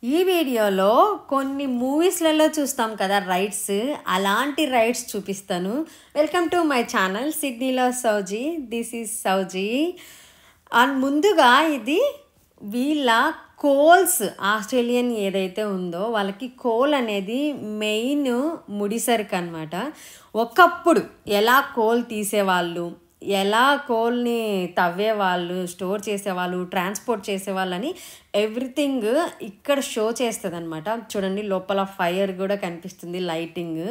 ఈ వీడియోలో కొన్ని మూవీస్లలో చూస్తాం కదా రైడ్స్, అలాంటి రైడ్స్ చూపిస్తాను. వెల్కమ్ టు మై ఛానల్ సిడ్నీలో సౌజీ. దిస్ ఈజ్ సౌజీ. అండ్ ముందుగా ఇది వీళ్ళ కోల్స్, ఆస్ట్రేలియన్ ఏదైతే ఉందో వాళ్ళకి కోల్ అనేది మెయిన్ ముడిసరుకు అనమాట. ఒకప్పుడు ఎలా కోల్ తీసేవాళ్ళు, ఎలా కోల్ని తవ్వేవాళ్ళు, స్టోర్ చేసేవాళ్ళు, ట్రాన్స్పోర్ట్ చేసేవాళ్ళని ఎవ్రీథింగ్ ఇక్కడ షో చేస్తుంది అనమాట. చూడండి, లోపల ఫైర్ కూడా కనిపిస్తుంది, లైటింగ్.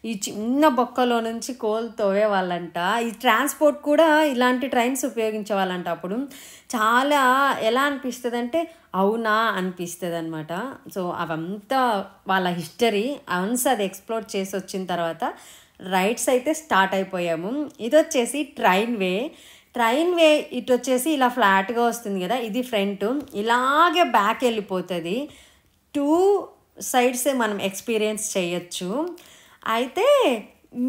ఈ చిన్న బొక్కలో నుంచి కోల్ తవ్వేవాళ్ళంట. ఈ ట్రాన్స్పోర్ట్ కూడా ఇలాంటి ట్రైన్స్ ఉపయోగించే వాళ్ళంట. అప్పుడు చాలా ఎలా అనిపిస్తుంది అంటే అవునా అనిపిస్తుంది అనమాట. సో అవంతా వాళ్ళ హిస్టరీ. వన్స్ అది ఎక్స్ప్లోర్ చేసి వచ్చిన తర్వాత రైడ్స్ అయితే స్టార్ట్ అయిపోయాము. ఇది వచ్చేసి ట్రైన్ వే ఇటు వచ్చేసి ఇలా ఫ్లాట్గా వస్తుంది కదా, ఇది ఫ్రంట్. ఇలాగే బ్యాక్ వెళ్ళిపోతుంది. 2 సైడ్సే మనం ఎక్స్పీరియన్స్ చేయొచ్చు. అయితే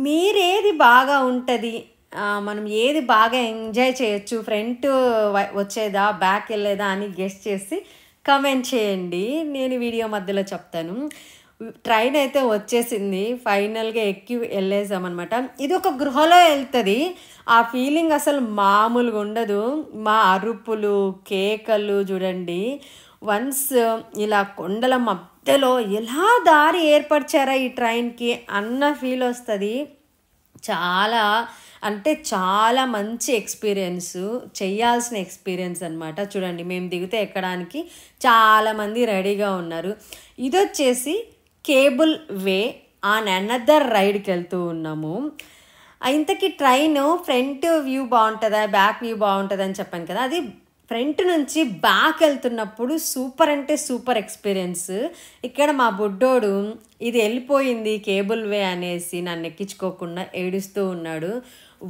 మీరేది బాగా ఉంటుంది, మనం ఏది బాగా ఎంజాయ్ చేయొచ్చు, ఫ్రంట్ వచ్చేదా బ్యాక్ వెళ్ళేదా అని గెస్ట్ చేసి కమెంట్ చేయండి. నేను వీడియో మధ్యలో చెప్తాను. ట్రైన్ అయితే వచ్చేసింది, ఫైనల్గా ఎక్కి వెళ్ళేసామన్నమాట. ఇది ఒక గృహలో వెళ్తుంది. ఆ ఫీలింగ్ అసలు మామూలుగా ఉండదు. మా అరుపులు, కేకలు చూడండి. వన్స్ ఇలా కొండల మధ్యలో ఎలా దారి ఏర్పరిచారా ఈ ట్రైన్కి అన్న ఫీల్ వస్తుంది. చాలా అంటే చాలా మంచి ఎక్స్పీరియన్స్, చేయాల్సిన ఎక్స్పీరియన్స్ అనమాట. చూడండి, మేము దిగితే ఎక్కడానికి చాలామంది రెడీగా ఉన్నారు. ఇది వచ్చేసి కేబుల్ వే ఆన్ అనదర్ రైడ్కి వెళ్తూ ఉన్నాము. ఇంతకీ ట్రైన్ ఫ్రంట్ వ్యూ బాగుంటుందా, బ్యాక్ వ్యూ బాగుంటుందా అని చెప్పాను కదా. అది ఫ్రంట్ నుంచి బ్యాక్ వెళ్తున్నప్పుడు సూపర్ అంటే సూపర్ ఎక్స్పీరియన్స్. ఇక్కడ మా బుడ్డోడు ఇది వెళ్ళిపోయింది కేబుల్ వే అనేసి నన్ను ఎక్కించుకోకుండా ఏడుస్తూ ఉన్నాడు.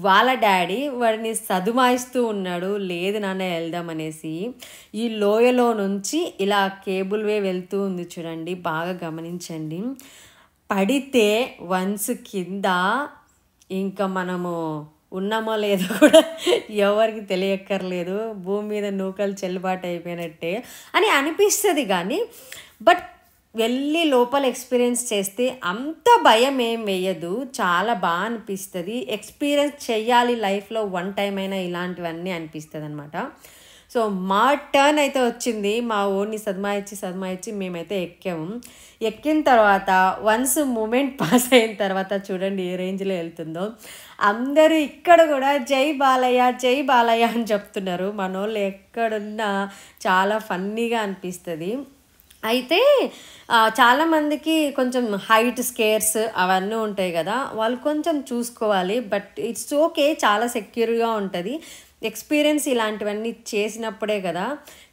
వాళ్ళ డాడీ వాడిని సదుమాయిస్తూ ఉన్నాడు, లేదు నాన్న వెళ్దామనేసి. ఈ లోయలో నుంచి ఇలా కేబుల్ వే వెళ్తూ ఉంది చూడండి, బాగా గమనించండి. పడితే వన్స్ కింద ఇంకా మనము ఉన్నామో లేదో కూడా ఎవరికి తెలియక్కర్లేదు. భూమి మీద నూకలు చెల్లుబాటు అయిపోయినట్టే అని అనిపిస్తుంది. కానీ బట్ వెళ్ళి లోపల ఎక్స్పీరియన్స్ చేస్తే అంత భయం ఏం వేయదు, చాలా బాగా అనిపిస్తుంది. ఎక్స్పీరియన్స్ చెయ్యాలి లైఫ్లో 1 టైం అయినా ఇలాంటివన్నీ అనిపిస్తుంది అనమాట. సో మా టర్న్ అయితే వచ్చింది. మా ఊరిని సదమాయిచ్చి మేమైతే ఎక్కాము. ఎక్కిన తర్వాత వన్స్ మూమెంట్ పాస్ అయిన తర్వాత చూడండి ఏ రేంజ్లో వెళ్తుందో. అందరూ ఇక్కడ కూడా జై బాలయ్య జై బాలయ్య అని చెప్తున్నారు. మనోళ్ళు ఎక్కడున్నా చాలా ఫన్నీగా అనిపిస్తుంది. అయితే చాలామందికి కొంచెం హైట్ స్కేర్స్ అవన్నీ ఉంటాయి కదా, వాళ్ళు కొంచెం చూసుకోవాలి. బట్ ఇట్స్ ఓకే, చాలా సెక్యూర్గా ఉంటుంది. ఎక్స్పీరియన్స్ ఇలాంటివన్నీ చేసినప్పుడే కదా.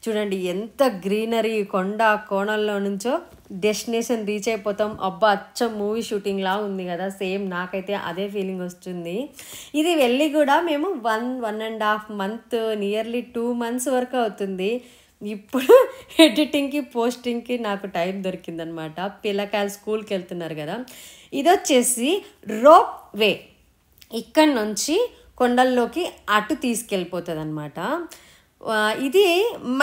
చూడండి ఎంత గ్రీనరీ, కొండ కోణంలో నుంచో డెస్టినేషన్ రీచ్ అయిపోతాం. అబ్బా, అచ్చం మూవీ షూటింగ్లా ఉంది కదా, సేమ్ నాకైతే అదే ఫీలింగ్ వస్తుంది. ఇది వెళ్ళి కూడా మేము 1.5 మంత్, నియర్లీ 2 మంత్స్ వరకు అవుతుంది. ఇప్పుడు ఎడిటింగ్కి పోస్టింగ్కి నాకు టైం దొరికిందనమాట. పిల్లకాయలు స్కూల్కి వెళ్తున్నారు కదా. ఇది వచ్చేసి రోప్ వే, ఇక్కడి నుంచి కొండల్లోకి అటు తీసుకెళ్ళిపోతుంది అనమాట. ఇది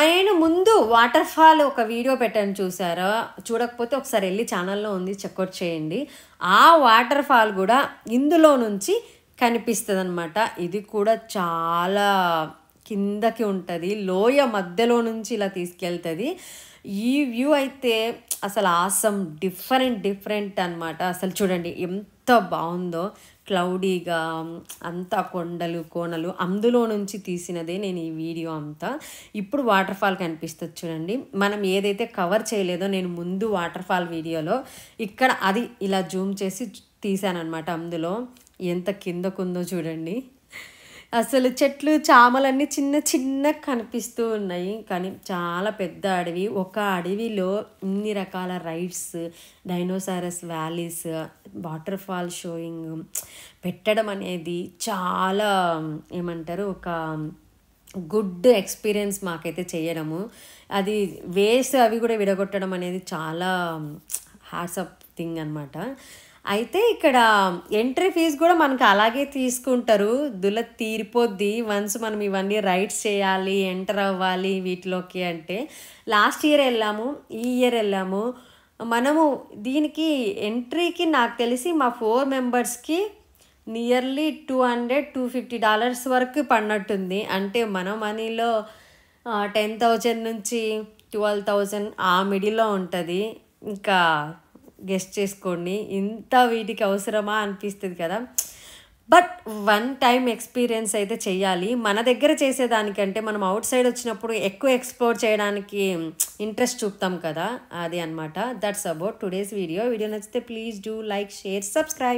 మెయిన్ ముందు వాటర్ ఫాల్ ఒక వీడియో పెట్టాను, చూసారా? చూడకపోతే ఒకసారి వెళ్ళి ఛానల్లో ఉంది, చెక్అవుట్ చేయండి. ఆ వాటర్ ఫాల్ కూడా ఇందులో నుంచి కనిపిస్తుంది అనమాట. ఇది కూడా చాలా కిందకి ఉంటుంది, లోయ మధ్యలో నుంచి ఇలా తీసుకెళ్తుంది. ఈ వ్యూ అయితే అసలు ఆసమ్, డిఫరెంట్ అనమాట. అసలు చూడండి ఎంత బాగుందో, క్లౌడీగా అంతా కొండలు కోనలు, అందులో నుంచి తీసినదే నేను ఈ వీడియో అంతా. ఇప్పుడు వాటర్ ఫాల్ కనిపిస్తుంది చూడండి. మనం ఏదైతే కవర్ చేయలేదో నేను ముందు వాటర్ ఫాల్ వీడియోలో ఇక్కడ అది ఇలా జూమ్ చేసి తీసాను అనమాట. అందులో ఎంత కిందకుందో చూడండి. అసలు చెట్లు చామలన్నీ చిన్న కనిపిస్తూ ఉన్నాయి, కానీ చాలా పెద్ద అడవి. ఒక అడవిలో ఇన్ని రకాల rides, dinosaurs valleys, water fall showing పెట్టడం అనేది చాలా ఏమంటారు, ఒక గుడ్ ఎక్స్పీరియన్స్ మాకైతే చేయడము. అది వేస్ అవి కూడా విడగొట్టడం అనేది చాలా హ్యాట్స్ అప్ థింగ్ అనమాట. అయితే ఇక్కడ ఎంట్రీ ఫీజు కూడా మనకు అలాగే తీసుకుంటారు. దుల తీరిపోద్ది వన్స్ మనం ఇవన్నీ రైడ్స్ చేయాలి, ఎంటర్ అవ్వాలి వీటిలోకి అంటే. లాస్ట్ ఇయర్ వెళ్ళాము, ఈ ఇయర్ వెళ్ళాము. మనము దీనికి ఎంట్రీకి నాకు తెలిసి మా 4 మెంబర్స్కి నియర్లీ $200-250 వరకు పడినట్టుంది. అంటే మన మనీలో 10,000 నుంచి 12,000 ఆ మిడిల్లో ఉంటుంది. ఇంకా గెస్ట్ చేసుకోండి. ఇంత వీటికి అవసరమా అనిపిస్తుంది కదా. బట్ వన్ టైం ఎక్స్పీరియన్స్ అయితే చెయ్యాలి. మన దగ్గర చేసేదానికంటే మనం అవుట్ సైడ్ వచ్చినప్పుడు ఎక్కువ ఎక్స్ప్లోర్ చేయడానికి ఇంట్రెస్ట్ చూపుతాం కదా, అది అనమాట. That's about today's video. Video నచ్చితే please do like, share, subscribe.